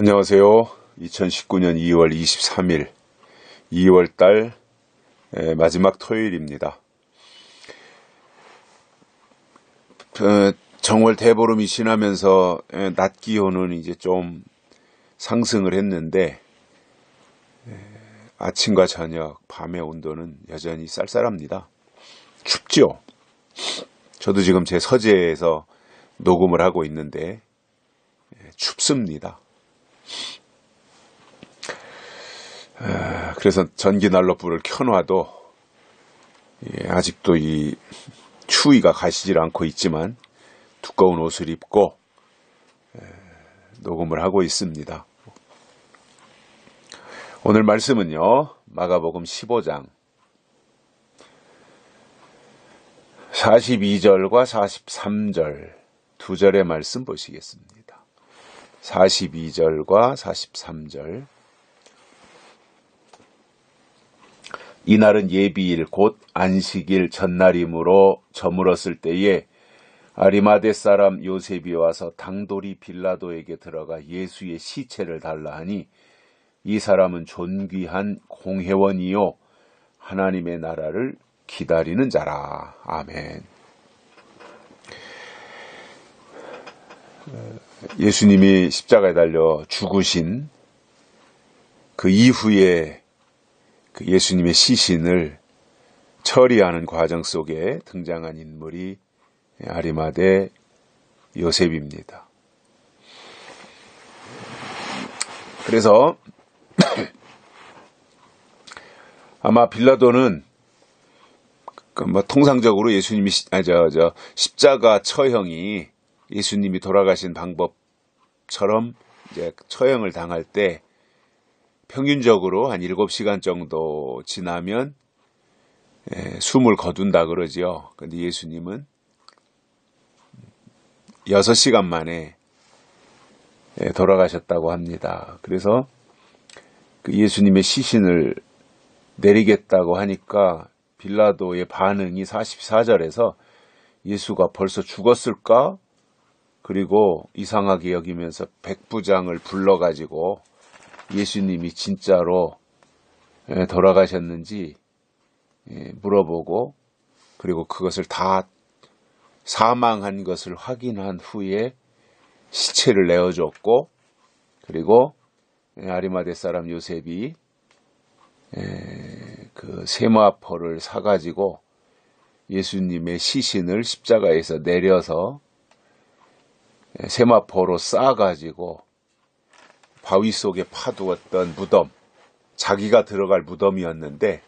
안녕하세요. 2019년 2월 23일 2월달 마지막 토요일입니다. 정월 대보름이 지나면서 낮 기온은 이제 좀 상승을 했는데 아침과 저녁, 밤의 온도는 여전히 쌀쌀합니다. 춥죠? 저도 지금 제 서재에서 녹음을 하고 있는데 춥습니다. 그래서 전기 난로불을 켜놔도 아직도 이 추위가 가시질 않고 있지만 두꺼운 옷을 입고 녹음을 하고 있습니다. 오늘 말씀은요, 마가복음 15장 42절과 43절 두 절의 말씀 보시겠습니다. 42절과 43절. 이날은 예비일 곧 안식일 전날이므로 저물었을 때에 아리마대 사람 요셉이 와서 당돌이 빌라도에게 들어가 예수의 시체를 달라 하니 이 사람은 존귀한 공회원이요 하나님의 나라를 기다리는 자라. 아멘. 예수님이 십자가에 달려 죽으신 그 이후에 그 예수님의 시신을 처리하는 과정 속에 등장한 인물이 아리마대 요셉입니다. 그래서 아마 빌라도는 통상적으로 예수님이 십자가 처형이 예수님이 돌아가신 방법처럼 이제 처형을 당할 때 평균적으로 한 7시간 정도 지나면 숨을 거둔다 그러죠. 근데 예수님은 6시간 만에 돌아가셨다고 합니다. 그래서 그 예수님의 시신을 내리겠다고 하니까 빌라도의 반응이 44절에서 예수가 벌써 죽었을까? 그리고 이상하게 여기면서 백부장을 불러가지고 예수님이 진짜로 돌아가셨는지 물어보고 그리고 그것을 다 사망한 것을 확인한 후에 시체를 내어줬고 그리고 아리마대 사람 요셉이 그 세마포를 사가지고 예수님의 시신을 십자가에서 내려서 세마포로 쌓아가지고 바위 속에 파두었던 무덤, 자기가 들어갈 무덤이었는데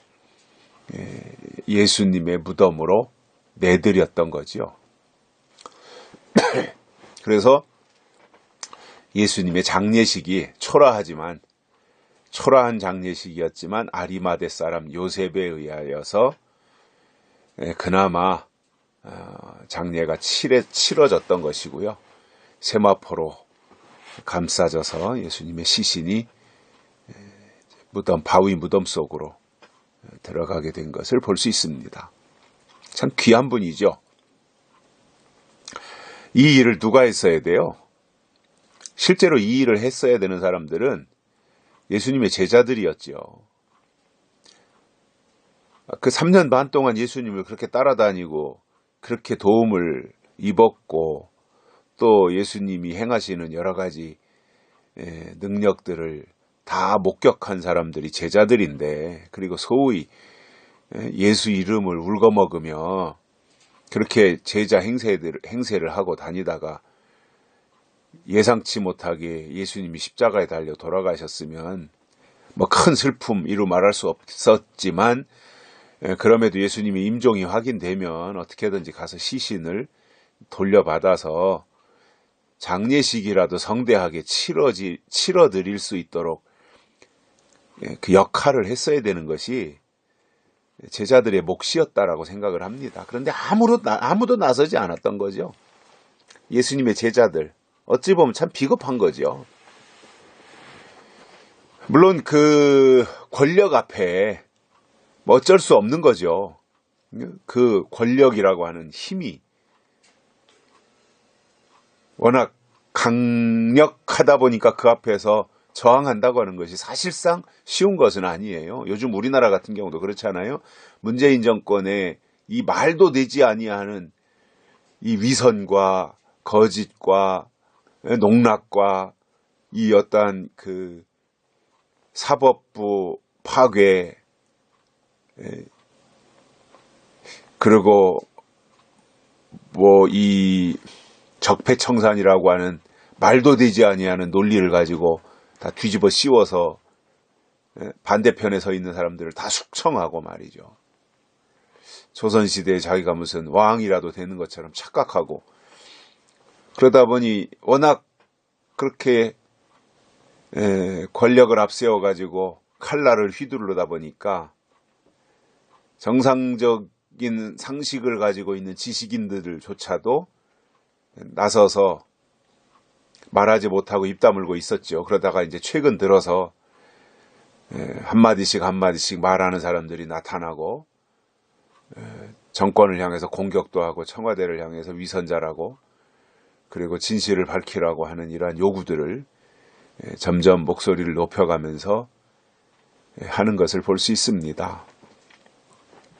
예수님의 무덤으로 내드렸던 거죠. 그래서 예수님의 장례식이 초라한 장례식이었지만 아리마대 사람 요셉에 의하여서 그나마 장례가 치러졌던 것이고요. 세마포로 감싸져서 예수님의 시신이 바위 무덤 속으로 들어가게 된 것을 볼 수 있습니다. 참 귀한 분이죠. 이 일을 누가 했어야 돼요? 실제로 이 일을 했어야 되는 사람들은 예수님의 제자들이었죠. 그 3년 반 동안 예수님을 그렇게 따라다니고 그렇게 도움을 입었고 또 예수님이 행하시는 여러 가지 능력들을 다 목격한 사람들이 제자들인데 그리고 소위 예수 이름을 울거먹으며 그렇게 제자 행세를 하고 다니다가 예상치 못하게 예수님이 십자가에 달려 돌아가셨으면 큰 슬픔 이루 말할 수 없었지만 그럼에도 예수님의 임종이 확인되면 어떻게든지 가서 시신을 돌려받아서 장례식이라도 성대하게 치러드릴 수 있도록 그 역할을 했어야 되는 것이 제자들의 몫이었다라고 생각을 합니다. 그런데 아무도 나서지 않았던 거죠. 예수님의 제자들. 어찌 보면 참 비겁한 거죠. 물론 그 권력 앞에 어쩔 수 없는 거죠. 그 권력이라고 하는 힘이 워낙 강력하다 보니까 그 앞에서 저항한다고 하는 것이 사실상 쉬운 것은 아니에요. 요즘 우리나라 같은 경우도 그렇잖아요. 문재인 정권의 이 말도 되지 아니하는 이 위선과 거짓과 농락과 이 어떠한 그 사법부 파괴, 그리고 뭐 이 적폐청산이라고 하는 말도 되지 아니하는 논리를 가지고 다 뒤집어 씌워서 반대편에 서 있는 사람들을 다 숙청하고 말이죠. 조선시대에 자기가 무슨 왕이라도 되는 것처럼 착각하고, 그러다 보니 워낙 그렇게 권력을 앞세워가지고 칼날을 휘두르다 보니까 정상적인 상식을 가지고 있는 지식인들조차도 나서서 말하지 못하고 입 다물고 있었죠. 그러다가 이제 최근 들어서 한마디씩 말하는 사람들이 나타나고, 정권을 향해서 공격도 하고 청와대를 향해서 위선자라고, 그리고 진실을 밝히라고 하는 이러한 요구들을 점점 목소리를 높여가면서 하는 것을 볼 수 있습니다.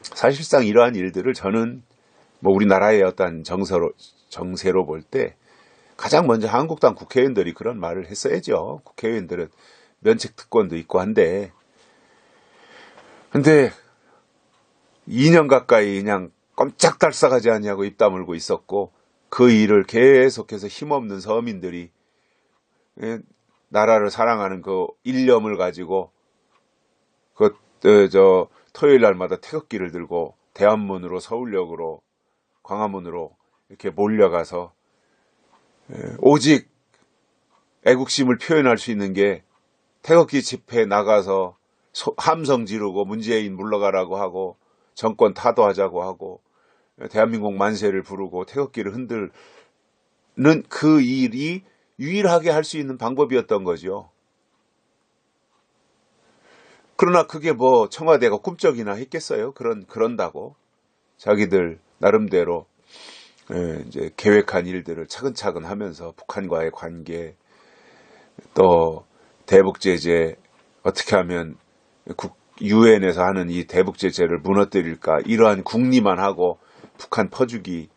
사실상 이러한 일들을 저는 뭐 우리나라의 어떤 정세로 볼 때 가장 먼저 한국당 국회의원들이 그런 말을 했어야죠. 국회의원들은 면책 특권도 있고 한데, 근데 2년 가까이 그냥 꼼짝달싹하지 않냐고 입 다물고 있었고, 그 일을 계속해서 힘없는 서민들이 나라를 사랑하는 그 일념을 가지고 토요일 날마다 태극기를 들고 대한문으로, 서울역으로, 광화문으로 이렇게 몰려가서 오직 애국심을 표현할 수 있는 게 태극기 집회에 나가서 함성 지르고 문재인 물러가라고 하고 정권 타도하자고 하고 대한민국 만세를 부르고 태극기를 흔들는 그 일이 유일하게 할 수 있는 방법이었던 거죠. 그러나 그게 뭐 청와대가 꿈쩍이나 했겠어요? 그런다고 자기들 나름대로 이제 계획한 일들을 차근차근 하면서 북한과의 관계, 또 대북 제재 어떻게 하면 유엔에서 하는 이 대북 제재를 무너뜨릴까, 이러한 궁리만 하고 북한 퍼주기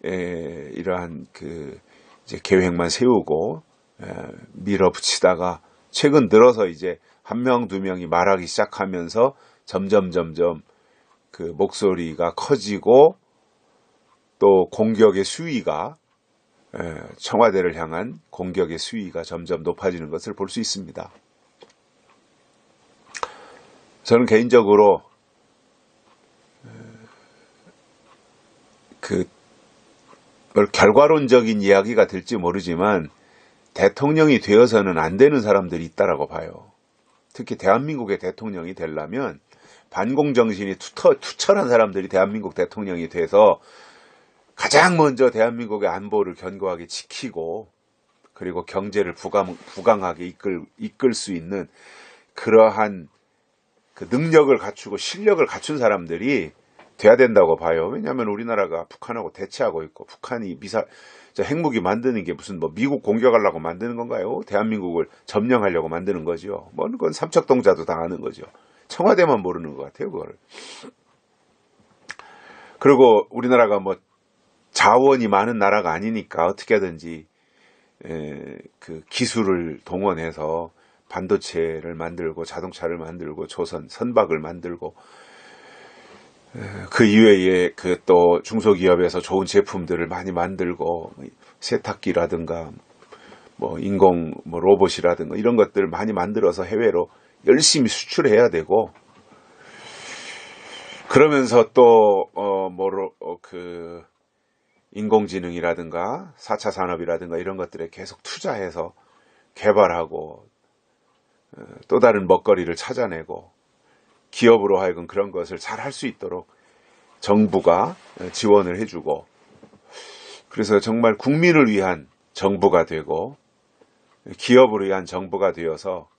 이러한 그 이제 계획만 세우고 밀어붙이다가 최근 들어서 이제 한 명, 두 명이 말하기 시작하면서 점점 그 목소리가 커지고, 또 공격의 수위가 청와대를 향한 공격의 수위가 점점 높아지는 것을 볼 수 있습니다. 저는 개인적으로 결과론적인 이야기가 될지 모르지만 대통령이 되어서는 안 되는 사람들이 있다라고 봐요. 특히 대한민국의 대통령이 되려면 반공정신이 투철한 사람들이 대한민국 대통령이 돼서 가장 먼저 대한민국의 안보를 견고하게 지키고, 그리고 경제를 부강하게 이끌 수 있는 그러한 그 능력을 갖추고 실력을 갖춘 사람들이 돼야 된다고 봐요. 왜냐하면 우리나라가 북한하고 대치하고 있고, 북한이 핵무기 만드는 게 무슨 뭐 미국 공격하려고 만드는 건가요? 대한민국을 점령하려고 만드는 거죠. 뭐 그건 삼척동자도 당하는 거죠. 청와대만 모르는 것 같아요, 그거를. 그리고 우리나라가 뭐 자원이 많은 나라가 아니니까 어떻게든지 그 기술을 동원해서 반도체를 만들고 자동차를 만들고 조선 선박을 만들고, 그 이외에 그 또 중소기업에서 좋은 제품들을 많이 만들고, 세탁기라든가 뭐 인공 뭐 로봇이라든가 이런 것들을 많이 만들어서 해외로 열심히 수출해야 되고, 그러면서 또 그 인공지능이라든가 4차 산업이라든가 이런 것들에 계속 투자해서 개발하고 또 다른 먹거리를 찾아내고, 기업으로 하여금 그런 것을 잘 할 수 있도록 정부가 지원을 해주고, 그래서 정말 국민을 위한 정부가 되고 기업을 위한 정부가 되어서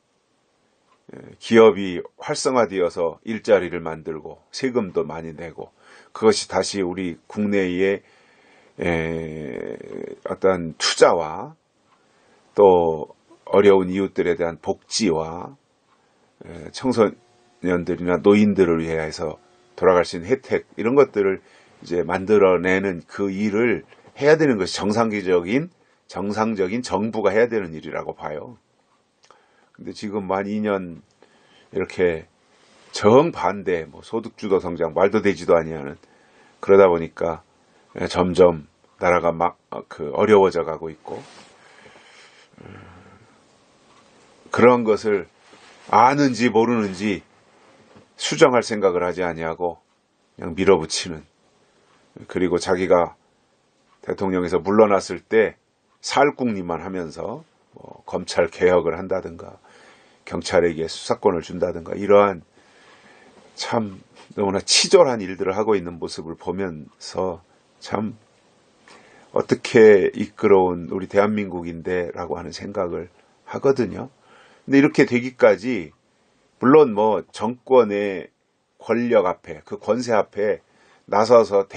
기업이 활성화되어서 일자리를 만들고 세금도 많이 내고, 그것이 다시 우리 국내의 어떤 투자와 또 어려운 이웃들에 대한 복지와 청소년들이나 노인들을 위해서 돌아갈 수 있는 혜택, 이런 것들을 이제 만들어내는 그 일을 해야 되는 것이 정상적인 정부가 해야 되는 일이라고 봐요. 근데 지금 만 2년 이렇게 정반대, 소득주도 성장, 말도 되지도 아니하는, 그러다 보니까 점점 나라가 어려워져 가고 있고, 그런 것을 아는지 모르는지 수정할 생각을 하지 아니하고 그냥 밀어붙이는, 그리고 자기가 대통령에서 물러났을 때 사흘국리만 하면서 검찰 개혁을 한다든가 경찰에게 수사권을 준다든가 이러한 참 너무나 치졸한 일들을 하고 있는 모습을 보면서 참 어떻게 이끌어온 우리 대한민국인데 라고 하는 생각을 하거든요. 근데 이렇게 되기까지 물론 정권의 권력 앞에, 그 권세 앞에 나서서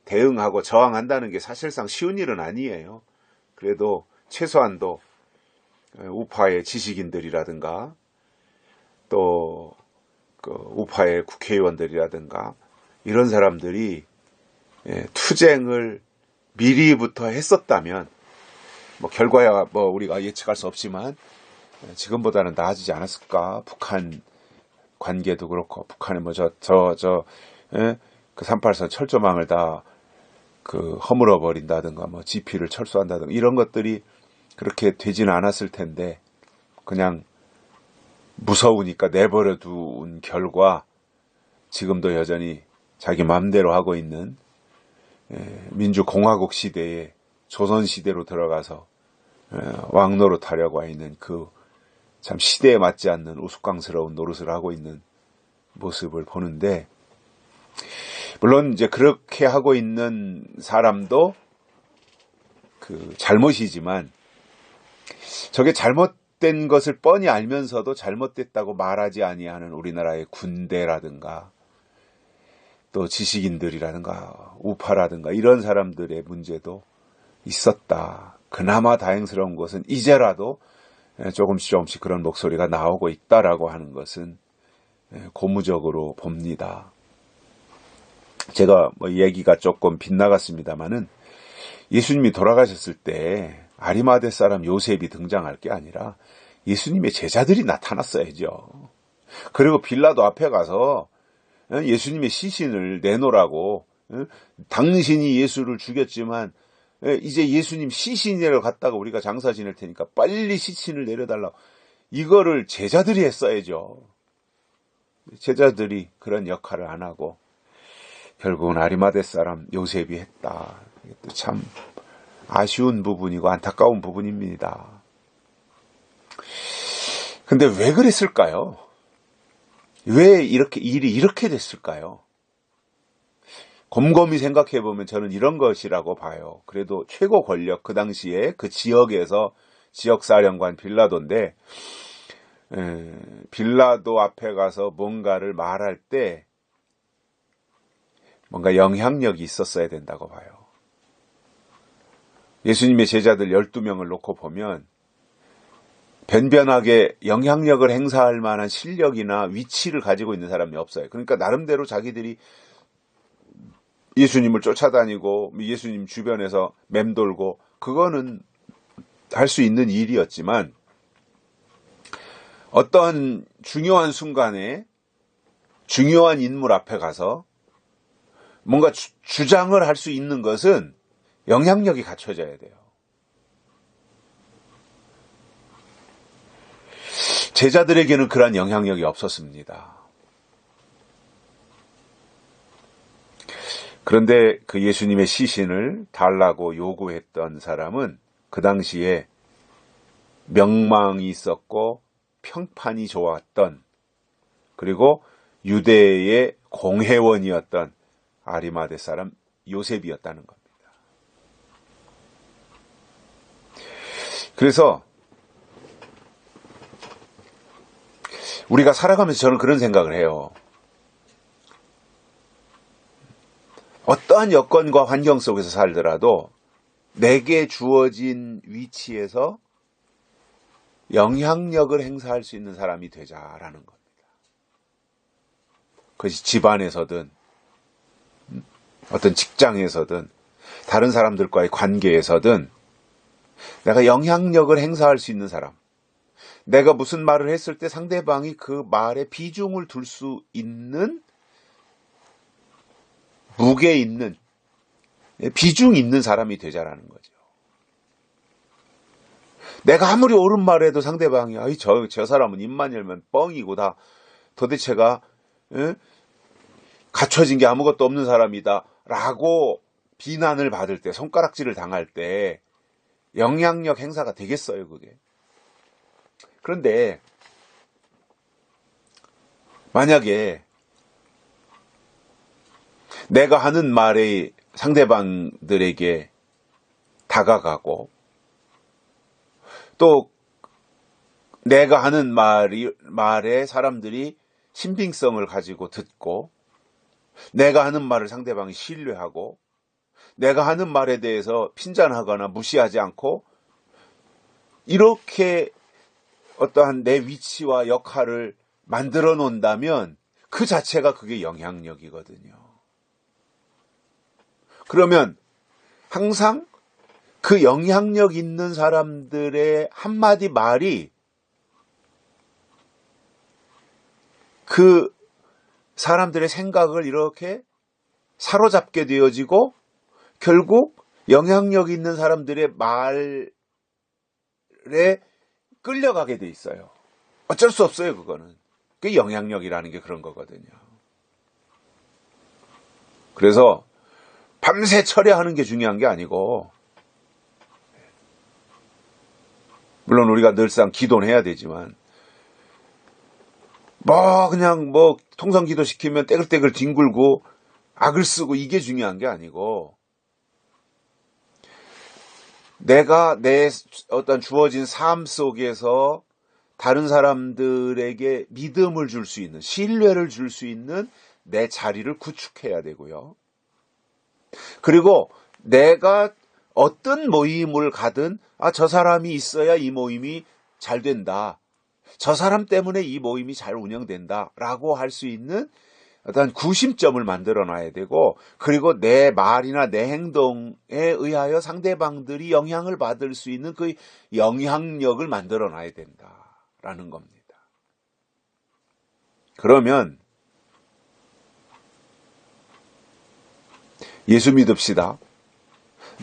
대응하고 저항한다는 게 사실상 쉬운 일은 아니에요. 그래도 최소한도 우파의 지식인들이라든가 또 그 우파의 국회의원들이라든가 이런 사람들이 투쟁을 미리부터 했었다면 결과야 우리가 예측할 수 없지만 지금보다는 나아지지 않았을까. 북한 관계도 그렇고, 북한에 그 38선 철조망을 다 허물어 버린다든가 GP를 철수한다든가 이런 것들이 그렇게 되지는 않았을 텐데 그냥 무서우니까 내버려 둔 결과 지금도 여전히 자기 마음대로 하고 있는 민주공화국 시대에 조선시대로 들어가서 왕노릇하려고 있는 그 참 시대에 맞지 않는 우스꽝스러운 노릇을 하고 있는 모습을 보는데, 물론 이제 그렇게 하고 있는 사람도 잘못이지만 저게 잘못된 것을 뻔히 알면서도 잘못됐다고 말하지 아니하는 우리나라의 군대라든가 또 지식인들이라든가 우파라든가 이런 사람들의 문제도 있었다. 그나마 다행스러운 것은 이제라도 조금씩 그런 목소리가 나오고 있다라고 하는 것은 고무적으로 봅니다. 제가 얘기가 조금 빗나갔습니다마는 예수님이 돌아가셨을 때 아리마대 사람 요셉이 등장할 게 아니라 예수님의 제자들이 나타났어야죠. 그리고 빌라도 앞에 가서 예수님의 시신을 내놓으라고, 당신이 예수를 죽였지만 이제 예수님 시신을 갖다가 우리가 장사 지낼 테니까 빨리 시신을 내려달라고, 이거를 제자들이 했어야죠. 제자들이 그런 역할을 안 하고 결국은 아리마대 사람 요셉이 했다. 이것도 참 아쉬운 부분이고 안타까운 부분입니다. 근데 왜 그랬을까요? 왜 일이 이렇게 됐을까요? 곰곰이 생각해보면 저는 이런 것이라고 봐요. 그래도 최고 권력, 그 당시에 그 지역에서 지역사령관 빌라도인데, 빌라도 앞에 가서 뭔가를 말할 때 뭔가 영향력이 있었어야 된다고 봐요. 예수님의 제자들 12명을 놓고 보면 변변하게 영향력을 행사할 만한 실력이나 위치를 가지고 있는 사람이 없어요. 그러니까 나름대로 자기들이 예수님을 쫓아다니고 예수님 주변에서 맴돌고 그거는 할 수 있는 일이었지만 어떤 중요한 순간에 중요한 인물 앞에 가서 뭔가 주장을 할 수 있는 것은 영향력이 갖춰져야 돼요. 제자들에게는 그런 영향력이 없었습니다. 그런데 그 예수님의 시신을 달라고 요구했던 사람은 그 당시에 명망이 있었고 평판이 좋았던, 그리고 유대의 공회원이었던 아리마대 사람 요셉이었다는 겁니다. 그래서 우리가 살아가면서 저는 그런 생각을 해요. 어떠한 여건과 환경 속에서 살더라도 내게 주어진 위치에서 영향력을 행사할 수 있는 사람이 되자라는 겁니다. 그것이 집안에서든 어떤 직장에서든 다른 사람들과의 관계에서든 내가 영향력을 행사할 수 있는 사람, 내가 무슨 말을 했을 때 상대방이 그 말에 비중을 둘 수 있는, 무게 있는, 비중 있는 사람이 되자라는 거죠. 내가 아무리 옳은 말해도 상대방이 저 사람은 입만 열면 뻥이고 다 도대체가 갖춰진 게 아무것도 없는 사람이다 라고 비난을 받을 때, 손가락질을 당할 때 영향력 행사가 되겠어요, 그게. 그런데 만약에 내가 하는 말이 상대방들에게 다가가고 또 내가 하는 말에 사람들이 신빙성을 가지고 듣고 내가 하는 말을 상대방이 신뢰하고 내가 하는 말에 대해서 핀잔하거나 무시하지 않고 이렇게 어떠한 내 위치와 역할을 만들어 놓는다면 그 자체가 그게 영향력이거든요. 그러면 항상 그 영향력 있는 사람들의 한마디 말이 그 사람들의 생각을 이렇게 사로잡게 되어지고 결국 영향력 있는 사람들의 말에 끌려가게 돼 있어요. 어쩔 수 없어요, 그거는. 그게 영향력이라는 게 그런 거거든요. 그래서 밤새 철야하는 게 중요한 게 아니고, 물론 우리가 늘상 기도는 해야 되지만, 그냥 통성 기도 시키면 떼글떼글 뒹굴고 악을 쓰고 이게 중요한 게 아니고, 내가 내 어떤 주어진 삶 속에서 다른 사람들에게 믿음을 줄 수 있는, 신뢰를 줄 수 있는 내 자리를 구축해야 되고요. 그리고 내가 어떤 모임을 가든 저 사람이 있어야 이 모임이 잘 된다. 저 사람 때문에 이 모임이 잘 운영된다. 라고 할 수 있는 어떤 구심점을 만들어 놔야 되고, 그리고 내 말이나 내 행동에 의하여 상대방들이 영향을 받을 수 있는 그 영향력을 만들어 놔야 된다라는 겁니다. 그러면 예수 믿읍시다.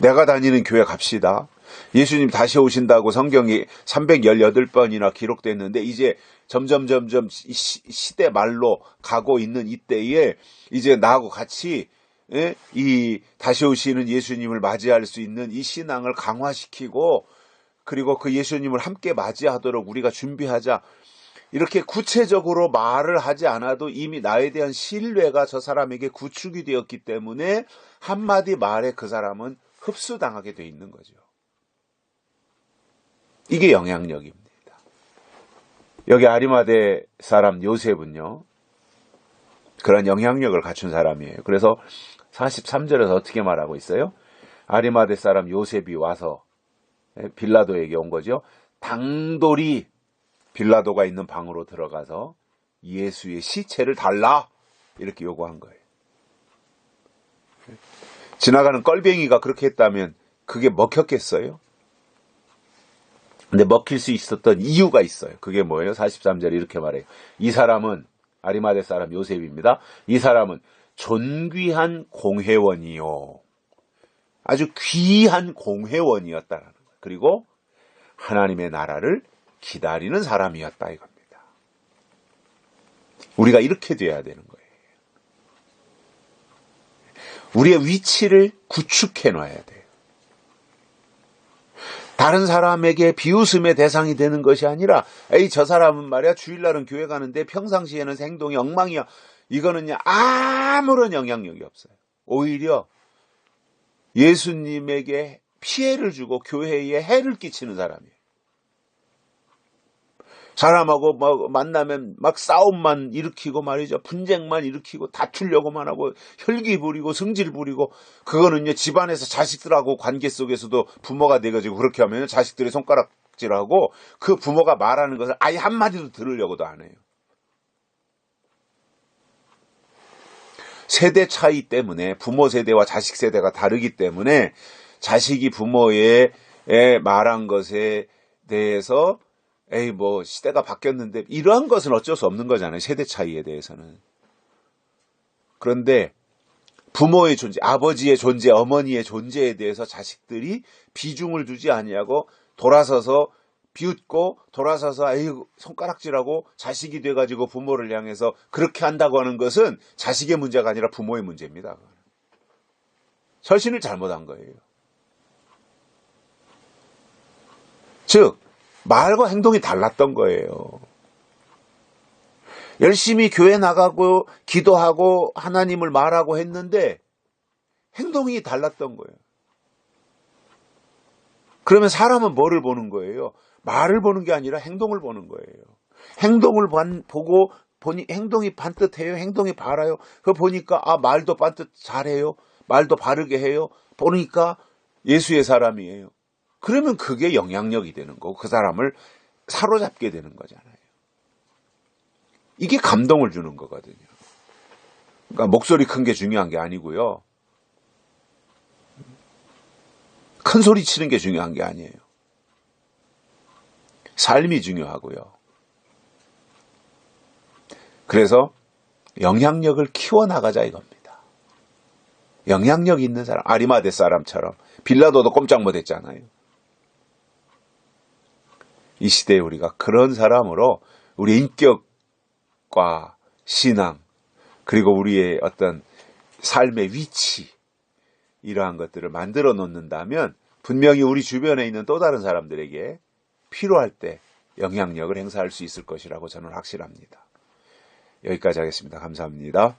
내가 다니는 교회 갑시다. 예수님 다시 오신다고 성경이 318번이나 기록됐는데 이제 점점 시대 말로 가고 있는 이때에 이제 나하고 같이 이 다시 오시는 예수님을 맞이할 수 있는 이 신앙을 강화시키고 그리고 그 예수님을 함께 맞이하도록 우리가 준비하자. 이렇게 구체적으로 말을 하지 않아도 이미 나에 대한 신뢰가 저 사람에게 구축이 되었기 때문에 한마디 말에 그 사람은 흡수당하게 돼 있는 거죠. 이게 영향력입니다. 여기 아리마대 사람 요셉은요, 그런 영향력을 갖춘 사람이에요. 그래서 43절에서 어떻게 말하고 있어요? 아리마대 사람 요셉이 와서 빌라도에게 온 거죠. 당돌이 빌라도가 있는 방으로 들어가서 예수의 시체를 달라 이렇게 요구한 거예요. 지나가는 껄뱅이가 그렇게 했다면 그게 먹혔겠어요? 근데 먹힐 수 있었던 이유가 있어요. 그게 뭐예요? 43절에 이렇게 말해요. 이 사람은 아리마대 사람 요셉입니다. 이 사람은 존귀한 공회원이요. 아주 귀한 공회원이었다라는 거예요. 그리고 하나님의 나라를 기다리는 사람이었다 이겁니다. 우리가 이렇게 돼야 되는 거예요. 우리의 위치를 구축해 놔야 돼요. 다른 사람에게 비웃음의 대상이 되는 것이 아니라 저 사람은 말이야 주일날은 교회 가는데 평상시에는 행동이 엉망이야. 이거는요 아무런 영향력이 없어요. 오히려 예수님에게 피해를 주고 교회에 해를 끼치는 사람이에요. 사람하고 막 만나면 막 싸움만 일으키고 말이죠. 분쟁만 일으키고 다투려고만 하고 혈기 부리고 성질 부리고, 그거는요 집안에서 자식들하고 관계 속에서도 부모가 돼가지고 그렇게 하면 자식들이 손가락질하고 그 부모가 말하는 것을 아예 한마디도 들으려고도 안 해요. 세대 차이 때문에, 부모 세대와 자식 세대가 다르기 때문에 자식이 부모의 말한 것에 대해서 에이 뭐 시대가 바뀌었는데, 이러한 것은 어쩔 수 없는 거잖아요. 세대 차이에 대해서는. 그런데 부모의 존재, 아버지의 존재, 어머니의 존재에 대해서 자식들이 비중을 두지 아니하고 돌아서서 비웃고 돌아서서 에이 손가락질하고 자식이 돼가지고 부모를 향해서 그렇게 한다고 하는 것은 자식의 문제가 아니라 부모의 문제입니다. 설신을 잘못한 거예요. 즉 말과 행동이 달랐던 거예요. 열심히 교회 나가고 기도하고 하나님을 말하고 했는데 행동이 달랐던 거예요. 그러면 사람은 뭐를 보는 거예요? 말을 보는 게 아니라 행동을 보는 거예요. 행동을 보고 보니 행동이 반듯해요. 행동이 바라요. 그거 보니까 말도 반듯 잘해요. 말도 바르게 해요. 보니까 예수의 사람이에요. 그러면 그게 영향력이 되는 거고 그 사람을 사로잡게 되는 거잖아요. 이게 감동을 주는 거거든요. 그러니까 목소리 큰 게 중요한 게 아니고요. 큰 소리 치는 게 중요한 게 아니에요. 삶이 중요하고요. 그래서 영향력을 키워나가자 이겁니다. 영향력 있는 사람, 아리마대 사람처럼. 빌라도도 꼼짝 못했잖아요. 이 시대에 우리가 그런 사람으로 우리 인격과 신앙, 그리고 우리의 어떤 삶의 위치, 이러한 것들을 만들어 놓는다면 분명히 우리 주변에 있는 또 다른 사람들에게 필요할 때 영향력을 행사할 수 있을 것이라고 저는 확실합니다. 여기까지 하겠습니다. 감사합니다.